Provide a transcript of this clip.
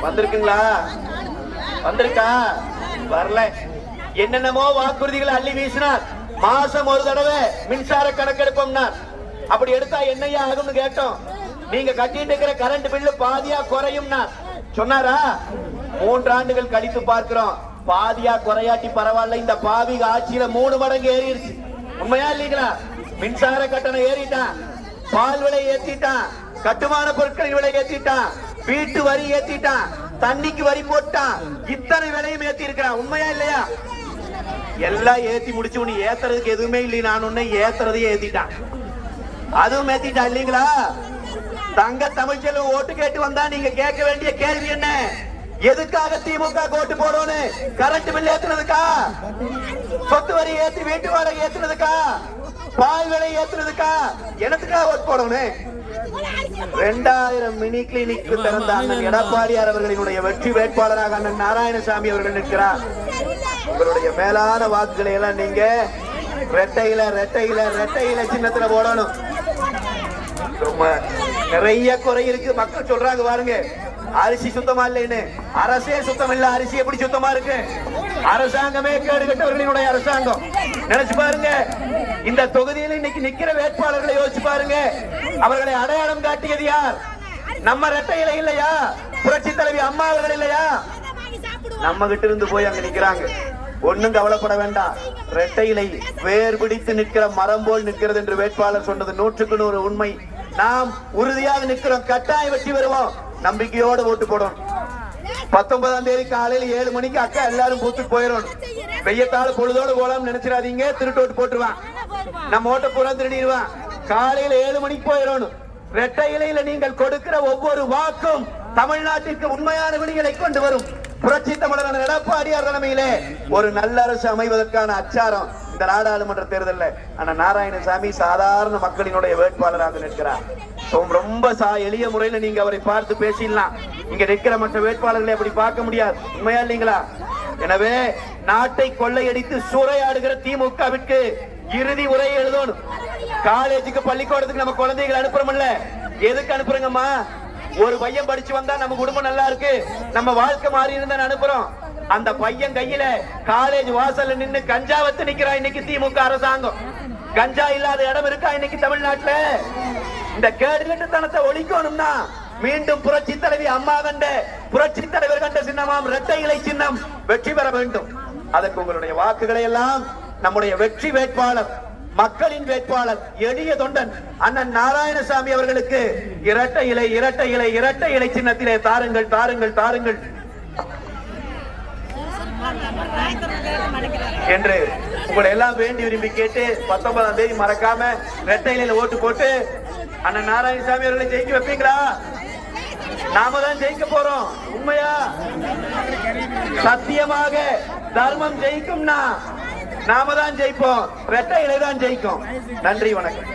வந்திருக்குங்களா? வந்திருக்கா? வரல. என்னென்னமோ வாக்குறுதிகளை அள்ளி வீசினார். மாசம் ஒரு தடவை மின்சார கணக்கெடுப்போம்னா அப்படி எடுத்தா என்னையா ஆகும்னு கேட்டோம். நீங்க கட்டிட்டு இருக்கிற கரண்ட் பில்லு பாதியா குறையும்னா சொன்னாரா? 3 ஆண்டுகள் கழித்து பார்க்கிறோம், பாதியா குறையாட்டி பரவாயில்ல, இந்த பாவிக ஆட்சியில 3 மடங்கு ஏறிடுச்சு. உண்மையா இல்லீங்களா? மின்சார கட்டணம் ஏறிட்டான், பால் விலை ஏத்திட்டான், கட்டுமான பொருட்களின் விலை ஏத்திட்டான், வீட்டு வரி ஏத்திட்டான், தண்ணிக்கு வரி போட்டான், இத்தனை விலையும் ஏத்தி இருக்கிறான். உண்மையா இல்லையா? எல்லாம் ஏத்தி முடிச்சு உனி ஏத்துறதுக்கு எதுவுமே இல்லை. நான் ஒண்ணு ஏத்துறதையே ஏத்திட்டான், அதுவும் ஏத்திட்டான் இல்லீங்களா? தங்க தமிழ்ச்செல்வம் ஓட்டு கேட்டு வந்தா நீங்க கேட்க வேண்டிய கேள்வி என்ன? எதுக்காக திமுக ஓட்டு போடணும்? கரண்ட் பில் ஏத்துனதுக்கா? சொத்து வரி ஏத்தி வீட்டு வாடகை ஏத்துனதுக்கா? பால் விலை ஏத்துனதுக்கா? எனத்துக்காக ஓட்டு போடணும்? 2000 மினி கிளினிக் திறந்த அண்ணன் எடப்பாடியார் அவர்களினுடைய வெற்றி வேட்பாளராக அண்ணன் நாராயணசாமி அவர்கள் நிற்கிறார். உங்களுடைய மேலான வாக்குகளை எல்லாம் நீங்க ரெட்டையில சின்னத்துல போடணும். நிறைய குறை இருக்கு. மக்கள் சொல்றாங்க பாருங்க, அரிசி சுத்தமா இல்லைன்னு. அரசே சுத்தம் இல்ல, அரிசி எப்படி சுத்தமா இருக்கு? அரசாங்கமே கேடு கட்டவர்களினுடைய அரசாங்கம். நினைச்சு பாருங்க, இந்த தொகுதியில் இன்னைக்கு நிக்கிற வேட்பாளர்களை யோசிச்சு பாருங்க. அவர்களை அடையாளம் காட்டியது யார்? நம்ம ரெட்டை இலை இல்லையா? புரட்சி தலைவி அம்மா அவர்கள் இல்லையா? நம்ம கிட்ட இருந்து போய் அங்க நிக்கிறாங்க. ஒண்ணும் கவலைப்பட வேண்டாம். ரெட்டை இலை வேர் பிடித்து நிற்கிற மரம் போல் நிற்கிறது என்று வேட்பாளர் சொன்னது 100க்கு 100 உண்மை. நாம் உறுதியாக நிற்கிறோம், கட்டாயம் வெற்றி பெறுவோம். நம்பிக்கையோட ஓட்டு போடணும். 19ஆம் தேதி காலையில 7 மணிக்கு அக்கா எல்லாரும் பூத்துக்கு போயிடணும். வெய்யத்தால பொழுதோடு போலாம் நினைச்சிடாதீங்க, திருட்டு ஓட்டு போட்டுருவான். நம்ம ஓட்ட பூரா திருடிடுவான். காலையில 7 மணிக்கு போயிடணும். ரெட்டை இலையில நீங்கள் கொடுக்கிற ஒவ்வொரு வாக்கும் தமிழ்நாட்டிற்கு உண்மையான விடிகளை கொண்டு வரும். புரட்சி தமிழர் எடப்பாடியார் தலைமையிலே ஒரு நல்ல அரசு அமைவதற்கான அச்சாரம் இந்த நாடாளுமன்ற தேர்தலில் அண்ணன் நாராயணசாமி சாதாரண மக்களினுடைய வேட்பாளராக நிற்கிறார். ரொம்ப எளிய முறையில் நீங்க அவரை பார்த்து பேசிடலாம். இங்க நிற்கிற மற்ற வேட்பாளர்களை அப்படி பார்க்க முடியாது. உண்மையா இல்லைங்களா? எனவே நாட்டை கொள்ளையடித்து சூறையாடுகிற திமுகவிற்கு இறுதி உரை எழுதணும். காலேஜுக்கு பள்ளிக்கூடத்துக்கு நம்ம குழந்தைகளை அனுப்புறோம்ல, எதுக்கு அனுப்புறோங்கம்மா? ஒரு பையன் படிச்சு வந்தா நம்ம குடும்பம் நல்லா இருக்கு, நம்ம வாழ்க்கை மாறி இருந்தா அனுப்புறோம். அந்த பையன் கையில காலேஜ் வாசல்ல நின்னு கஞ்சா வத்து நிக்கிறா இன்னைக்கு திமுக அரசாங்கம். கஞ்சா இல்லாத இடம் இருக்கா இன்னைக்கு தமிழ்நாட்டுல? இந்த கேடுகட்டத்தனத்தை ஒழிக்கணும்னா மீண்டும் புரட்சி தலைவி அம்மா கண்ட, புரட்சி தலைவர் கண்ட சின்னமாம் இரட்டை இலை சின்னம் வெற்றி பெற வேண்டும். அதற்கு உங்களுடைய வாக்குகளை எல்லாம் நம்முடைய வெற்றி வேட்பாளர், மக்களின் வேட்பாளர், எளிய தொண்டன் அண்ணன் நாராயணசாமி அவர்களுக்கு இரட்டை இலை சின்னத்திலே தாருங்கள் தாருங்கள் தாருங்கள் என்று உங்களை எல்லாம் வேண்டி விரும்பி கேட்டு 19ஆம் தேதி மறக்காம இரட்டை இலையில ஓட்டு போட்டு அண்ணன் நாராயணசாமி அவர்களை ஜெயிக்க வைப்பீங்களா? நாம தான் ஜெயிக்க போறோம். உண்மையா? சத்தியமாக தர்மம் ஜெயிக்கும்னா நாம தான் ஜெயிப்போம். இரட்டை இலை தான் ஜெயிக்கும். நன்றி, வணக்கம்.